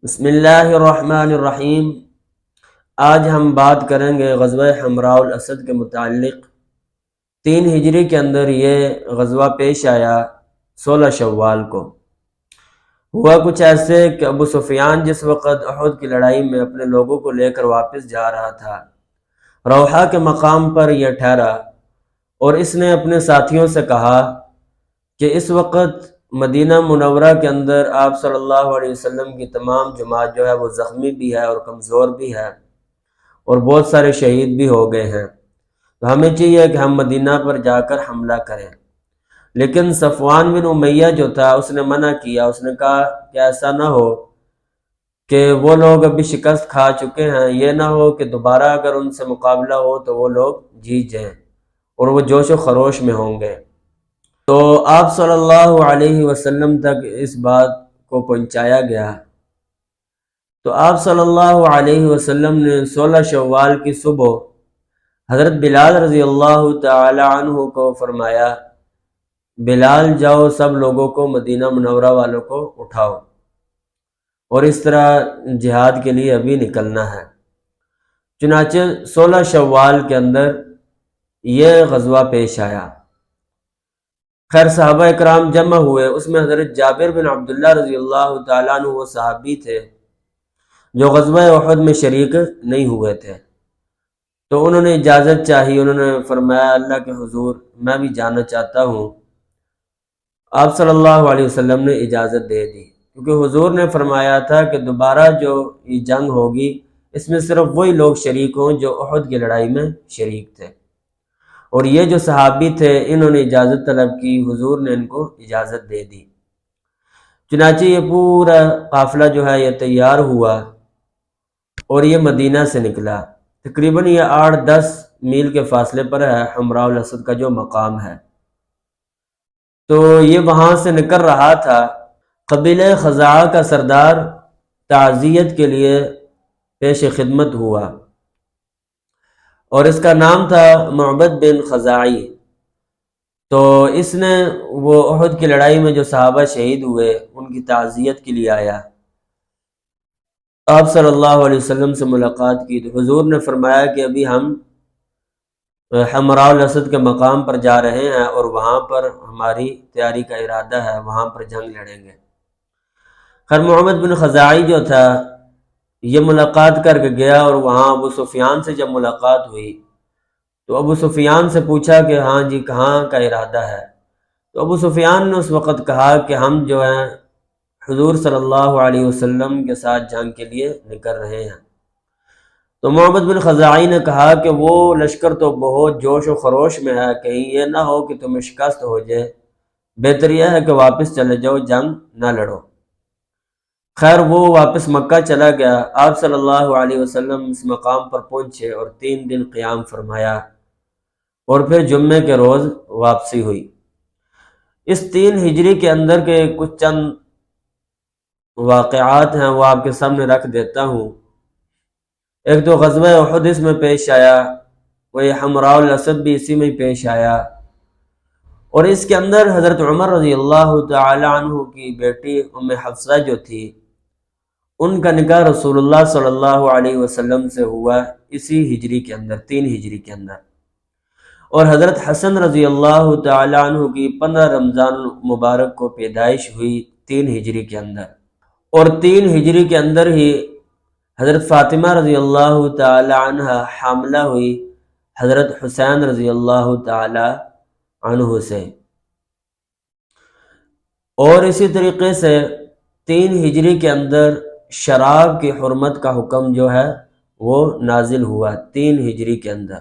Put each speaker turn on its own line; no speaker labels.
بسم اللہ الرحمن الرحیم۔ آج ہم بات کریں گے غزوہ حمراء الاسد کے متعلق۔ 3 ہجری کے اندر یہ غزوہ پیش آیا 16 شوال کو۔ ہوا کچھ ایسے کہ ابو سفیان جس وقت احد کی لڑائی میں اپنے لوگوں کو لے کر واپس جا رہا تھا، روحہ کے مقام پر یہ ٹھہرا اور اس نے اپنے ساتھیوں سے کہا کہ اس وقت مدینہ منورہ کے اندر آپ صلی اللہ علیہ وسلم کی تمام جماعت جو ہے وہ زخمی بھی ہے اور کمزور بھی ہے اور بہت سارے شہید بھی ہو گئے ہیں، تو ہمیں چاہیے کہ ہم مدینہ پر جا کر حملہ کریں۔ لیکن صفوان بن امیہ جو تھا اس نے منع کیا، اس نے کہا کہ ایسا نہ ہو کہ وہ لوگ ابھی شکست کھا چکے ہیں، یہ نہ ہو کہ دوبارہ اگر ان سے مقابلہ ہو تو وہ لوگ جیت جائیں اور وہ جوش و خروش میں ہوں گے۔ تو آپ صلی اللہ علیہ وسلم تک اس بات کو پہنچایا گیا۔ تو آپ صلی اللہ علیہ وسلم نے 16 شوال کی صبح حضرت بلال رضی اللہ تعالی عنہ کو فرمایا، بلال جاؤ سب لوگوں کو، مدینہ منورہ والوں کو اٹھاؤ اور اس طرح جہاد کے لیے ابھی نکلنا ہے۔ چنانچہ 16 شوال کے اندر یہ غزوہ پیش آیا۔ خیر صحابہ اکرام جمع ہوئے، اس میں حضرت جابر بن عبداللہ رضی اللہ تعالیٰ عنہ وہ صحابی تھے جو غزوہ احد میں شریک نہیں ہوئے تھے، تو انہوں نے اجازت چاہی، انہوں نے فرمایا اللہ کے حضور میں بھی جانا چاہتا ہوں۔ آپ صلی اللہ علیہ وسلم نے اجازت دے دی، کیونکہ حضور نے فرمایا تھا کہ دوبارہ جو یہ جنگ ہوگی اس میں صرف وہی لوگ شریک ہوں جو احد کی لڑائی میں شریک تھے، اور یہ جو صحابی تھے انہوں نے اجازت طلب کی، حضور نے ان کو اجازت دے دی۔ چنانچہ یہ پورا قافلہ جو ہے یہ تیار ہوا اور یہ مدینہ سے نکلا۔ تقریباً یہ 8-10 میل کے فاصلے پر ہے حمراء الاسد کا جو مقام ہے۔ تو یہ وہاں سے نکل رہا تھا، قبیلہ خزاعہ کا سردار تعزیت کے لیے پیش خدمت ہوا اور اس کا نام تھا معبد بن خزاعی۔ تو اس نے وہ احد کی لڑائی میں جو صحابہ شہید ہوئے ان کی تعزیت کے لیے آیا، آپ صلی اللہ علیہ وسلم سے ملاقات کی تو حضور نے فرمایا کہ ابھی ہم حمراء الاسد کے مقام پر جا رہے ہیں اور وہاں پر ہماری تیاری کا ارادہ ہے، وہاں پر جنگ لڑیں گے۔ خیر محمد بن خزاعی جو تھا یہ ملاقات کر کے گیا اور وہاں ابو سفیان سے جب ملاقات ہوئی تو ابو سفیان سے پوچھا کہ ہاں جی کہاں کا ارادہ ہے؟ تو ابو سفیان نے اس وقت کہا کہ ہم جو ہیں حضور صلی اللہ علیہ وسلم کے ساتھ جنگ کے لیے نکل رہے ہیں۔ تو محمد بن خزاعی نے کہا کہ وہ لشکر تو بہت جوش و خروش میں ہے، کہیں یہ نہ ہو کہ تمہیں شکست ہو جائے، بہتر یہ ہے کہ واپس چلے جاؤ، جنگ نہ لڑو۔ خیر وہ واپس مکہ چلا گیا۔ آپ صلی اللہ علیہ وسلم اس مقام پر پہنچے اور 3 دن قیام فرمایا اور پھر جمعے کے روز واپسی ہوئی۔ اس 3 ہجری کے اندر کے کچھ چند واقعات ہیں وہ آپ کے سامنے رکھ دیتا ہوں۔ ایک تو غزوہ احد اس میں پیش آیا، وہ یہ حمراء الاسد بھی اسی میں پیش آیا، اور اس کے اندر حضرت عمر رضی اللہ تعالی عنہ کی بیٹی ام حفصہ جو تھی ان کا نکاح رسول اللہ صلی اللہ علیہ وسلم سے ہوا اسی ہجری کے اندر، 3 ہجری کے اندر، اور حضرت حسن رضی اللہ تعالی عنہ کی 15 رمضان مبارک کو پیدائش ہوئی 3 ہجری کے اندر، اور 3 ہجری کے اندر ہی حضرت فاطمہ رضی اللہ تعالی عنہ حاملہ ہوئی حضرت حسین رضی اللہ تعالی عنہ سے۔ اور اسی طریقے سے 3 ہجری کے اندر شراب کی حرمت کا حکم جو ہے وہ نازل ہوا 3 ہجری کے اندر۔